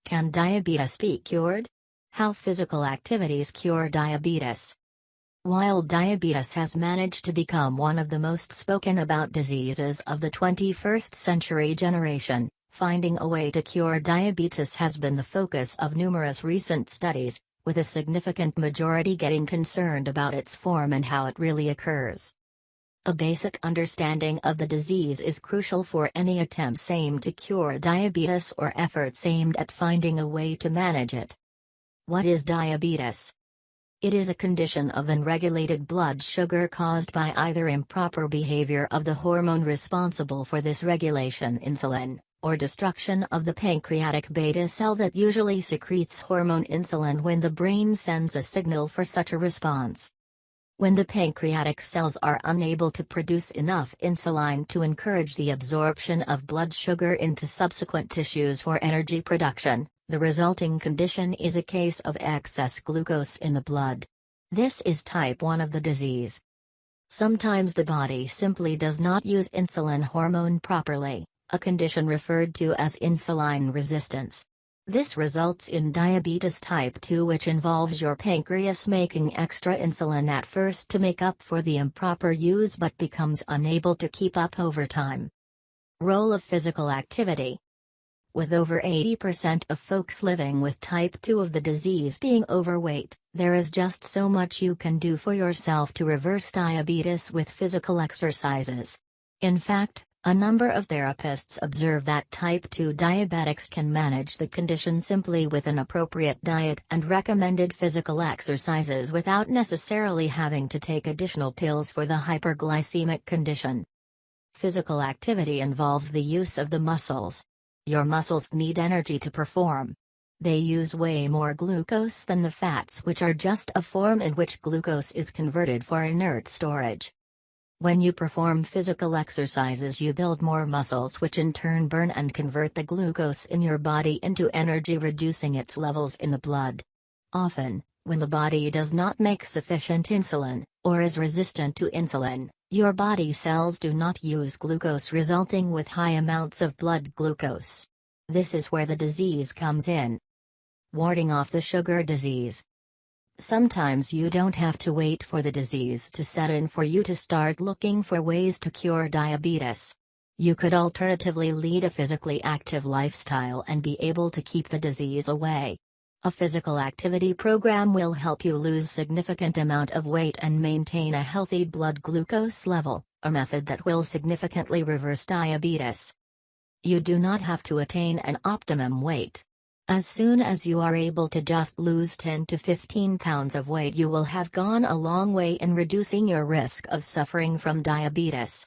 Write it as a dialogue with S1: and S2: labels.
S1: Can diabetes be cured? How physical activities cure diabetes. While diabetes has managed to become one of the most spoken about diseases of the 21st century generation, finding a way to cure diabetes has been the focus of numerous recent studies, with a significant majority getting concerned about its form and how it really occurs. A basic understanding of the disease is crucial for any attempts aimed to cure diabetes or efforts aimed at finding a way to manage it. What is diabetes? It is a condition of unregulated blood sugar caused by either improper behavior of the hormone responsible for this regulation, insulin, or destruction of the pancreatic beta cell that usually secretes hormone insulin when the brain sends a signal for such a response. When the pancreatic cells are unable to produce enough insulin to encourage the absorption of blood sugar into subsequent tissues for energy production, the resulting condition is a case of excess glucose in the blood. This is type 1 of the disease. Sometimes the body simply does not use insulin hormone properly, a condition referred to as insulin resistance. This results in diabetes type 2, which involves your pancreas making extra insulin at first to make up for the improper use but becomes unable to keep up over time. Role of physical activity. With over 80% of folks living with type 2 of the disease being overweight, there is just so much you can do for yourself to reverse diabetes with physical exercises. In fact, a number of therapists observe that type 2 diabetics can manage the condition simply with an appropriate diet and recommended physical exercises without necessarily having to take additional pills for the hyperglycemic condition. Physical activity involves the use of the muscles. Your muscles need energy to perform. They use way more glucose than the fats, which are just a form in which glucose is converted for inert storage. When you perform physical exercises, you build more muscles, which in turn burn and convert the glucose in your body into energy, reducing its levels in the blood. Often, when the body does not make sufficient insulin, or is resistant to insulin, your body cells do not use glucose, resulting with high amounts of blood glucose. This is where the disease comes in. Warding off the sugar disease. Sometimes you don't have to wait for the disease to set in for you to start looking for ways to cure diabetes. You could alternatively lead a physically active lifestyle and be able to keep the disease away. A physical activity program will help you lose significant amount of weight and maintain a healthy blood glucose level, a method that will significantly reverse diabetes. You do not have to attain an optimum weight. As soon as you are able to just lose 10 to 15 pounds of weight, you will have gone a long way in reducing your risk of suffering from diabetes.